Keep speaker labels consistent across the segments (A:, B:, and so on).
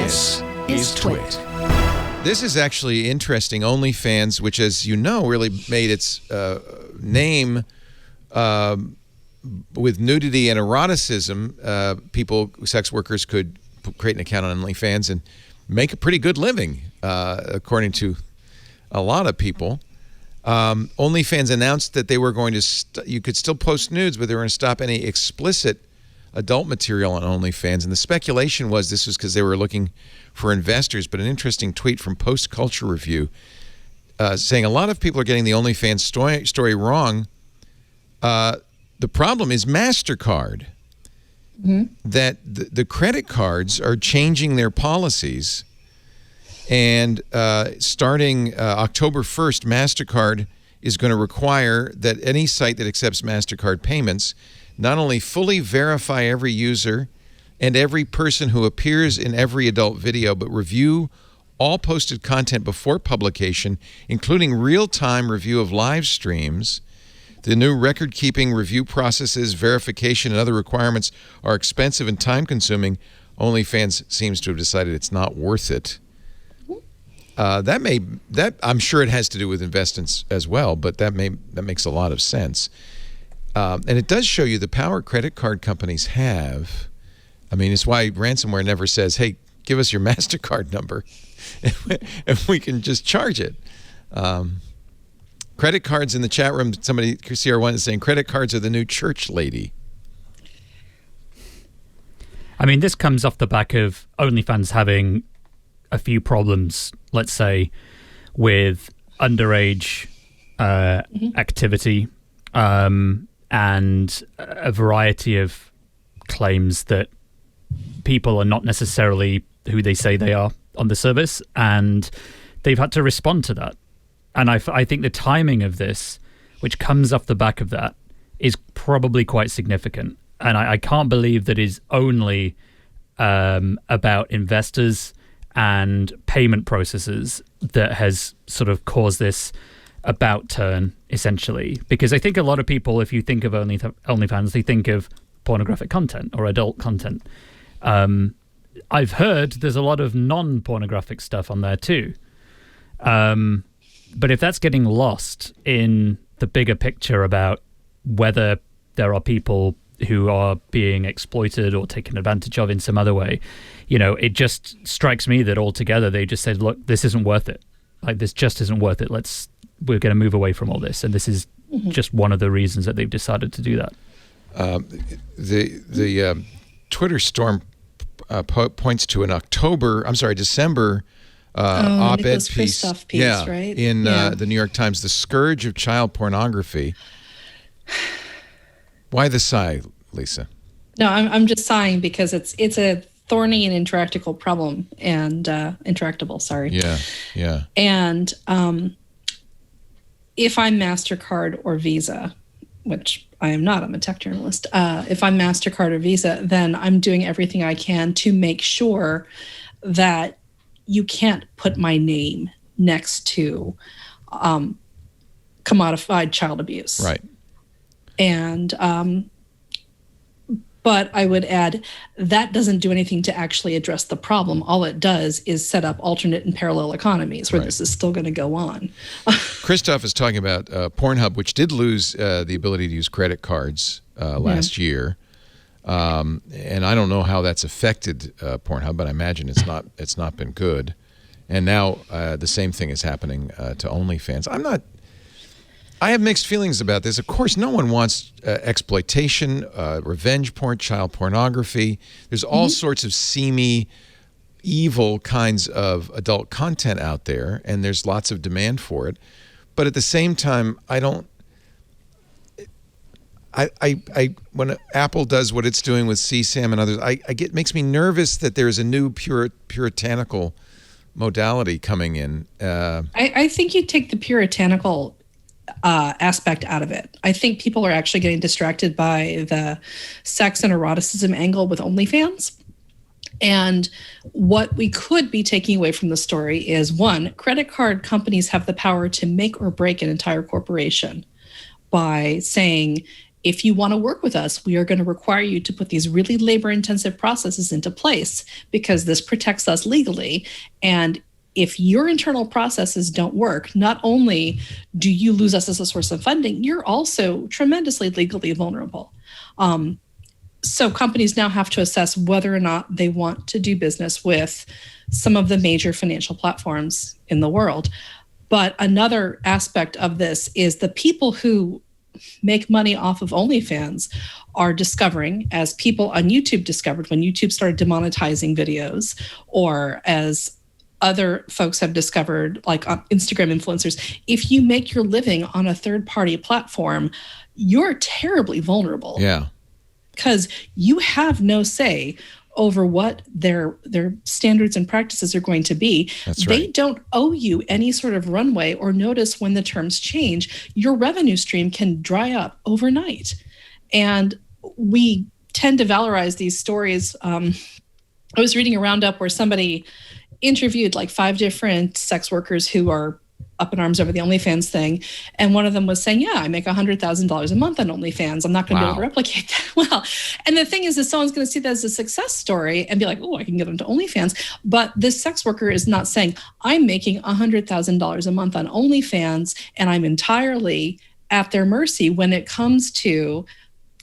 A: This is TWiT. This is actually interesting. OnlyFans, which, as you know, really made its name with nudity and eroticism. Sex workers could create an account on OnlyFans and make a pretty good living, according to a lot of people. OnlyFans announced that they were going to, you could still post nudes, but they were going to stop any explicit adult material on OnlyFans. And the speculation was this was because they were looking for investors. But an interesting tweet from Post Culture Review saying a lot of people are getting the OnlyFans story wrong. The problem is MasterCard. That the credit cards are changing their policies. And starting October 1st, MasterCard is going to require that any site that accepts MasterCard payments not only fully verify every user and every person who appears in every adult video, but review all posted content before publication, including real-time review of live streams. The new record-keeping review processes, verification, and other requirements are expensive and time-consuming. OnlyFans seems to have decided it's not worth it. That I'm sure it has to do with investments as well, but that makes a lot of sense. And it does show you the power credit card companies have. I mean, it's why ransomware never says, "Hey, give us your MasterCard number," and we can just charge it. Credit cards in the chat room. Somebody, CR1 is saying credit cards are the new church lady.
B: I mean, this comes off the back of OnlyFans having a few problems, let's say, with underage activity and a variety of claims that people are not necessarily who they say they are on the service, and they've had to respond to that. And I think the timing of this, which comes off the back of that, is probably quite significant. And I can't believe that is only about investors and payment processes that has sort of caused this about turn, essentially. Because I think a lot of people, if you think of OnlyFans, they think of pornographic content or adult content. I've heard there's a lot of non-pornographic stuff on there too. But if that's getting lost in the bigger picture about whether there are people who are being exploited or taken advantage of in some other way, you know, it just strikes me that altogether they just said, look, this isn't worth it. Like, this just isn't worth it. We're going to move away from all this. And this is just one of the reasons that they've decided to do that.
A: The Twitter storm points to an December op-ed piece,
C: right?
A: In the New York Times, "The Scourge of Child Pornography." Why the sigh, Lisa?
C: No, I'm just sighing because it's a thorny and intractable problem, and intractable. Sorry.
A: Yeah.
C: And if I'm MasterCard or Visa, which I am not, I'm a tech journalist. If I'm MasterCard or Visa, then I'm doing everything I can to make sure that you can't put my name next to commodified child abuse.
A: Right.
C: And but I would add that doesn't do anything to actually address the problem. All it does is set up alternate and parallel economies where this is still going to go on.
A: Christoph is talking about Pornhub, which did lose the ability to use credit cards last year. And I don't know how that's affected Pornhub, but I imagine it's not been good. And now the same thing is happening to OnlyFans. I have mixed feelings about this. Of course, no one wants exploitation, revenge porn, child pornography. There's all sorts of seamy, evil kinds of adult content out there, and there's lots of demand for it. But at the same time, when Apple does what it's doing with CSAM and others, it makes me nervous that there's a new puritanical modality coming in.
C: I think you take the puritanical aspect out of it. I think people are actually getting distracted by the sex and eroticism angle with OnlyFans. And what we could be taking away from the story is, one, credit card companies have the power to make or break an entire corporation by saying, if you want to work with us, we are going to require you to put these really labor-intensive processes into place because this protects us legally. And if your internal processes don't work, not only do you lose us as a source of funding, you're also tremendously legally vulnerable. So companies now have to assess whether or not they want to do business with some of the major financial platforms in the world. But another aspect of this is the people who make money off of OnlyFans are discovering, as people on YouTube discovered when YouTube started demonetizing videos, or as other folks have discovered, like Instagram influencers, if you make your living on a third-party platform, you're terribly vulnerable.
A: Yeah.
C: Because you have no say over what their standards and practices are going to be.
A: That's right.
C: They don't owe you any sort of runway or notice when the terms change. Your revenue stream can dry up overnight. And we tend to valorize these stories. I was reading a roundup where somebody interviewed like 5 different sex workers who are up in arms over the OnlyFans thing. And one of them was saying, yeah, I make $100,000 a month on OnlyFans. I'm not going to be able to replicate that. Well, and the thing is someone's going to see that as a success story and be like, oh, I can get into OnlyFans. But this sex worker is not saying, I'm making $100,000 a month on OnlyFans and I'm entirely at their mercy when it comes to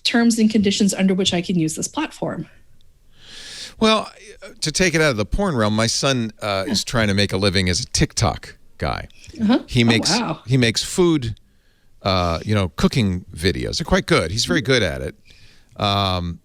C: terms and conditions under which I can use this platform.
A: Well, to take it out of the porn realm, my son is trying to make a living as a TikTok guy. He makes food, cooking videos. They're quite good. He's very good at it. And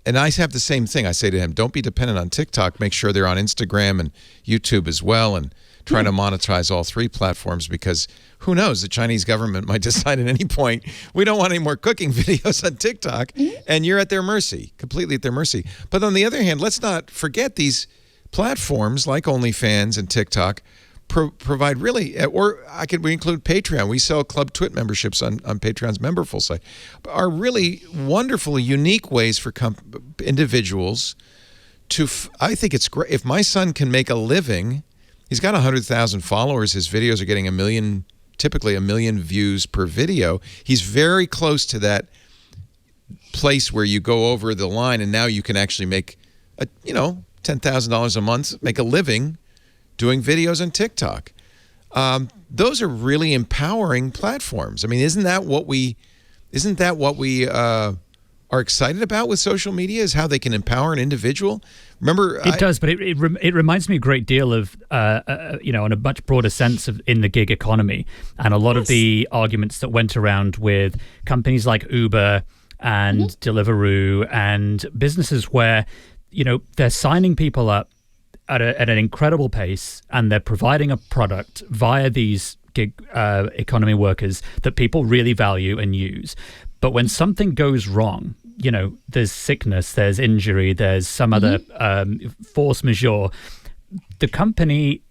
A: I have the same thing. I say to him, don't be dependent on TikTok. Make sure they're on Instagram and YouTube as well, and trying to monetize all 3 platforms, because who knows, the Chinese government might decide at any point, we don't want any more cooking videos on TikTok, and you're at their mercy, completely at their mercy. But on the other hand, let's not forget these platforms like OnlyFans and TikTok provide really, or we include Patreon. We sell Club TWiT memberships on Patreon's memberful site, are really wonderful, unique ways for individuals to, I think it's great. If my son can make a living, he's got 100,000 followers. His videos are getting typically 1 million views per video. He's very close to that place where you go over the line and now you can actually make, $10,000 a month, make a living doing videos on TikTok. Those are really empowering platforms. I mean, isn't that what we are excited about with social media, is how they can empower an individual? Remember,
B: it does, but it reminds me a great deal of on a much broader sense in the gig economy, and a lot of the arguments that went around with companies like Uber and Deliveroo and businesses where they're signing people up at an incredible pace, and they're providing a product via these gig economy workers that people really value and use. But when something goes wrong, there's sickness, there's injury, there's some other force majeure, the company,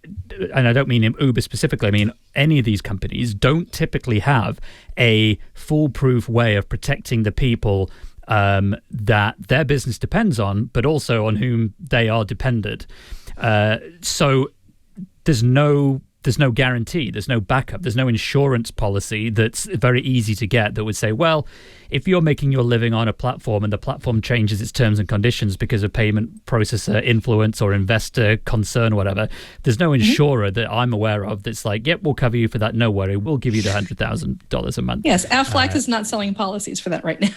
B: and I don't mean Uber specifically, I mean any of these companies, don't typically have a foolproof way of protecting the people that their business depends on, but also on whom they are dependent. So there's no guarantee, there's no backup, there's no insurance policy that's very easy to get that would say, well, if you're making your living on a platform and the platform changes its terms and conditions because of payment processor influence or investor concern or whatever, there's no insurer that I'm aware of that's like, yep, we'll cover you for that, no worry, we'll give you the $100,000 a month.
C: Yes, Aflac is not selling policies for that right now.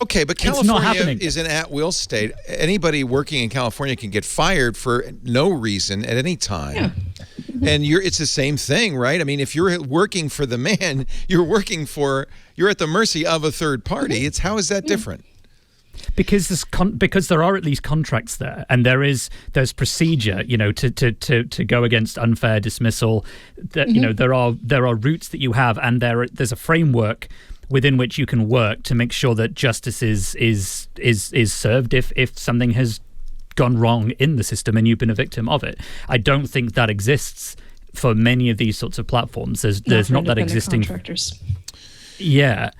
A: Okay, but California is an at-will state. Anybody working in California can get fired for no reason at any time. Yeah. And it's the same thing, right? I mean, if you're working for the man, you're at the mercy of a third party. How is that different?
B: Because there are at least contracts there, and there's procedure, to go against unfair dismissal. That there are routes that you have, and there's a framework within which you can work to make sure that justice is served if something has gone wrong in the system and you've been a victim of it. I don't think that exists for many of these sorts of platforms. There's not that existing. Contractors. Yeah.